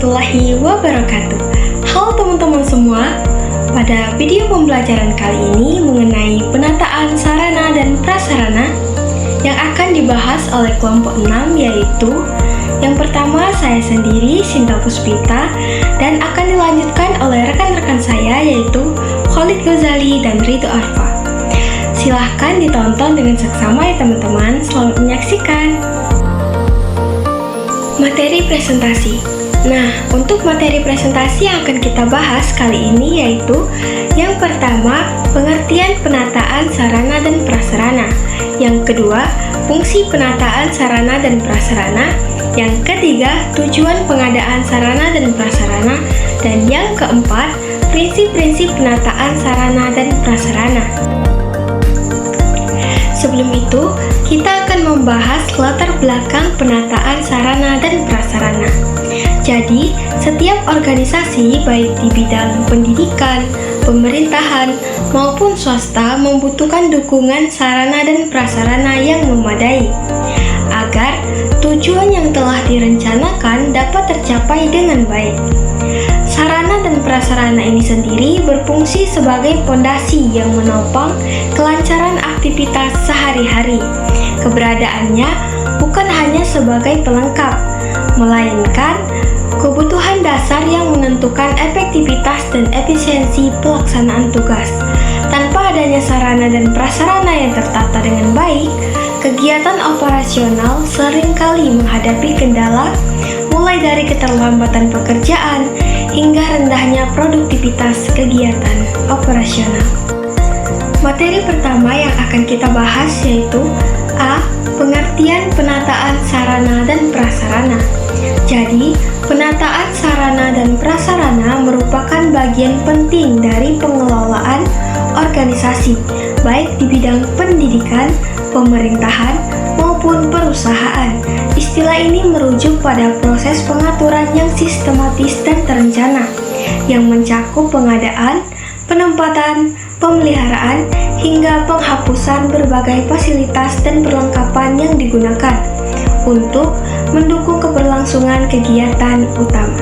warahmatullahi wabarakatuh. Halo teman-teman semua. Pada video pembelajaran kali ini mengenai penataan sarana dan prasarana yang akan dibahas oleh kelompok 6, yaitu yang pertama saya sendiri, Sinta Puspita, dan akan dilanjutkan oleh rekan-rekan saya yaitu Khalid Ghazali dan Ridho Arfa. Silahkan ditonton dengan seksama ya teman-teman. Selamat menyaksikan. Materi presentasi. Nah, untuk materi presentasi yang akan kita bahas kali ini yaitu yang pertama, pengertian penataan sarana dan prasarana. Yang kedua, fungsi penataan sarana dan prasarana. Yang ketiga, tujuan pengadaan sarana dan prasarana. Dan yang keempat, prinsip-prinsip penataan sarana dan prasarana. Sebelum itu, kita akan membahas latar belakang penataan sarana dan prasarana. Jadi, setiap organisasi baik di bidang pendidikan, pemerintahan, maupun swasta membutuhkan dukungan sarana dan prasarana yang memadai agar tujuan yang telah direncanakan dapat tercapai dengan baik. Sarana dan prasarana ini sendiri berfungsi sebagai fondasi yang menopang kelancaran aktivitas sehari-hari. Keberadaannya bukan hanya sebagai pelengkap, melainkan kebutuhan dasar yang menentukan efektivitas dan efisiensi pelaksanaan tugas. Tanpa adanya sarana dan prasarana yang tertata dengan baik, kegiatan operasional seringkali menghadapi kendala, mulai dari keterlambatan pekerjaan hingga rendahnya produktivitas kegiatan operasional. Materi pertama yang akan kita bahas yaitu A. Pengertian penataan sarana dan prasarana. Jadi, penataan sarana dan prasarana merupakan bagian penting dari pengelolaan organisasi, baik di bidang pendidikan, pemerintahan, maupun perusahaan. Istilah ini merujuk pada proses pengaturan yang sistematis dan terencana, yang mencakup pengadaan, penempatan, pemeliharaan, hingga penghapusan berbagai fasilitas dan perlengkapan yang digunakan untuk mendukung keberlangsungan kegiatan utama.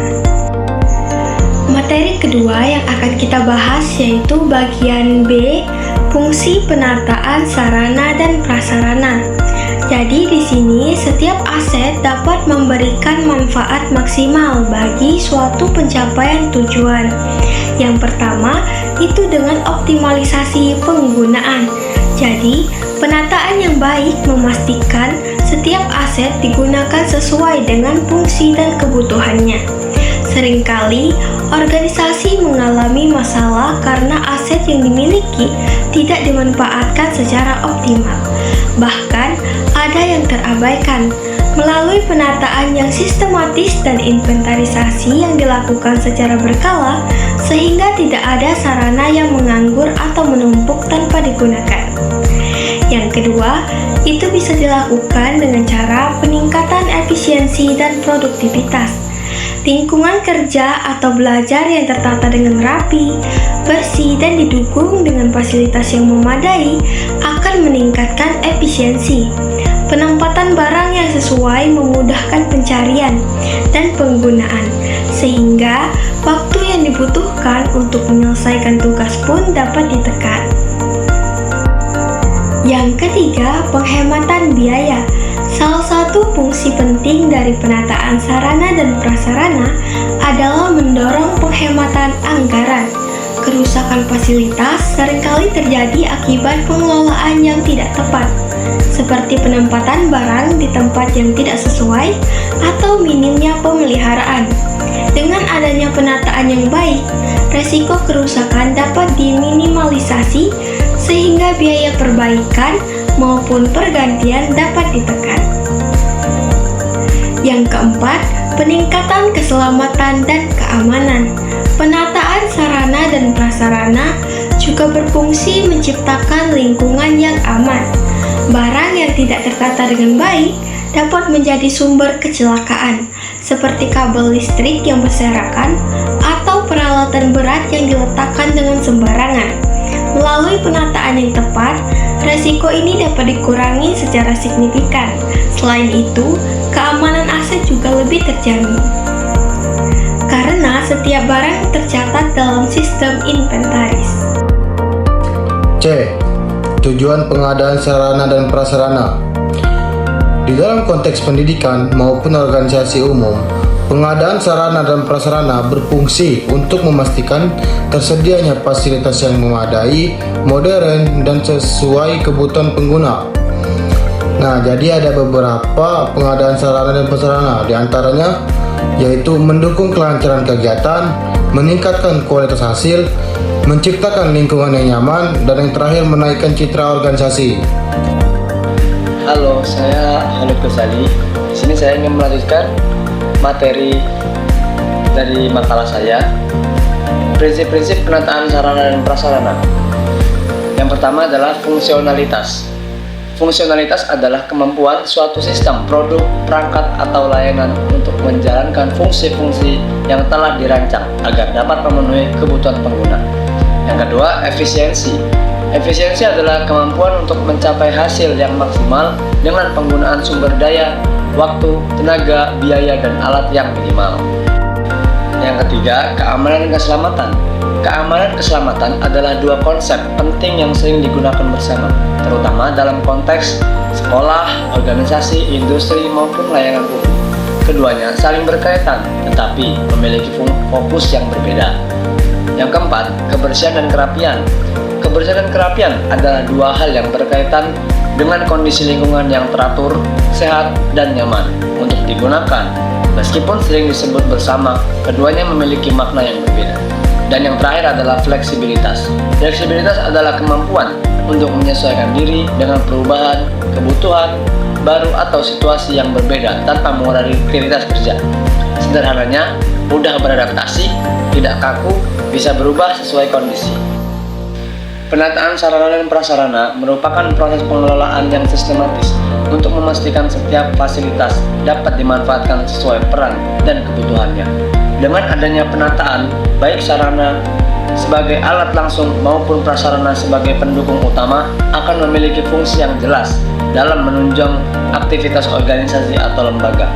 Materi kedua yang akan kita bahas yaitu bagian B, fungsi penataan sarana dan prasarana. Jadi di sini setiap aset dapat memberikan manfaat maksimal bagi suatu pencapaian tujuan. Yang pertama itu dengan optimalisasi penggunaan. Jadi penataan yang baik memastikan setiap aset digunakan sesuai dengan fungsi dan kebutuhannya. Seringkali organisasi mengalami masalah karena aset yang dimiliki tidak dimanfaatkan secara optimal. Bahkan ada yang terabaikan. Melalui penataan yang sistematis dan inventarisasi yang dilakukan secara berkala, sehingga tidak ada sarana yang menganggur atau menumpuk tanpa digunakan. Yang kedua, itu bisa dilakukan dengan cara peningkatan efisiensi dan produktivitas. Lingkungan kerja atau belajar yang tertata dengan rapi, bersih, dan didukung dengan fasilitas yang memadai akan meningkatkan efisiensi. Penempatan barang yang sesuai memudahkan pencarian dan penggunaan, sehingga waktu yang dibutuhkan untuk menyelesaikan tugas pun dapat ditekan. Yang ketiga, penghematan biaya. Salah satu fungsi penting dari penataan sarana dan prasarana adalah mendorong penghematan anggaran. Kerusakan fasilitas seringkali terjadi akibat pengelolaan yang tidak tepat, seperti penempatan barang di tempat yang tidak sesuai atau minimnya pemeliharaan. Dengan adanya penataan yang baik, resiko kerusakan dapat diminimalisasi sehingga biaya perbaikan maupun pergantian dapat ditekan. Yang keempat, peningkatan keselamatan dan keamanan. Penataan sarana dan prasarana juga berfungsi menciptakan lingkungan yang aman. Barang yang tidak tertata dengan baik dapat menjadi sumber kecelakaan, seperti kabel listrik yang berserakan atau peralatan berat yang diletakkan dengan sembarangan. Melalui penataan yang tepat, resiko ini dapat dikurangi secara signifikan. Selain itu, keamanan aset juga lebih terjamin. setiap barang tercatat dalam sistem inventaris. C. Tujuan pengadaan sarana dan prasarana. Di dalam konteks pendidikan maupun organisasi umum, pengadaan sarana dan prasarana berfungsi untuk memastikan tersedianya fasilitas yang memadai, modern, dan sesuai kebutuhan pengguna. Nah, jadi ada beberapa pengadaan sarana dan prasarana, di antaranya yaitu mendukung kelancaran kegiatan, meningkatkan kualitas hasil, menciptakan lingkungan yang nyaman, dan yang terakhir menaikkan citra organisasi. Halo, saya Halid Ghazali. Di sini saya ingin melanjutkan materi dari makalah saya, prinsip-prinsip penataan sarana dan prasarana. Yang pertama adalah fungsionalitas. Fungsionalitas adalah kemampuan suatu sistem, produk, perangkat, atau layanan untuk menjalankan fungsi-fungsi yang telah dirancang agar dapat memenuhi kebutuhan pengguna. Yang kedua, efisiensi. Efisiensi adalah kemampuan untuk mencapai hasil yang maksimal dengan penggunaan sumber daya, waktu, tenaga, biaya, dan alat yang minimal. Yang ketiga, keamanan dan keselamatan. Keamanan dan keselamatan adalah dua konsep penting yang sering digunakan bersama, terutama dalam konteks sekolah, organisasi, industri, maupun layanan umum. Keduanya saling berkaitan, tetapi memiliki fokus yang berbeda. Yang keempat, kebersihan dan kerapian. Kebersihan dan kerapian adalah dua hal yang berkaitan dengan kondisi lingkungan yang teratur, sehat, dan nyaman untuk digunakan. Meskipun sering disebut bersama, keduanya memiliki makna yang berbeda. Dan yang terakhir adalah fleksibilitas. Fleksibilitas adalah kemampuan untuk menyesuaikan diri dengan perubahan, kebutuhan baru atau situasi yang berbeda tanpa mengurangi rutinitas kerja. Sederhananya, mudah beradaptasi, tidak kaku, bisa berubah sesuai kondisi. Penataan sarana dan prasarana merupakan proses pengelolaan yang sistematis untuk memastikan setiap fasilitas dapat dimanfaatkan sesuai peran dan kebutuhannya. Dengan adanya penataan, baik sarana sebagai alat langsung maupun prasarana sebagai pendukung utama akan memiliki fungsi yang jelas dalam menunjang aktivitas organisasi atau lembaga.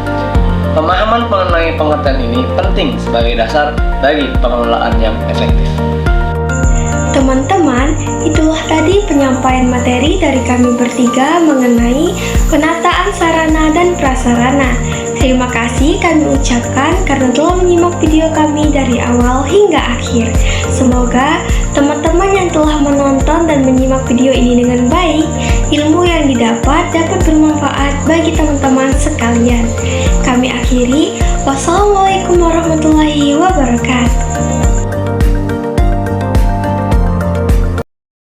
Pemahaman mengenai pengertian ini penting sebagai dasar bagi pengelolaan yang efektif. Teman-teman, itulah tadi penyampaian materi dari kami bertiga mengenai penataan sarana dan prasarana. Terima kasih kami ucapkan karena telah menyimak video kami dari awal hingga akhir. Semoga teman-teman yang telah menonton dan menyimak video ini dengan baik, ilmu yang didapat dapat bermanfaat bagi teman-teman sekalian. Kami akhiri, wassalamualaikum warahmatullahi wabarakatuh.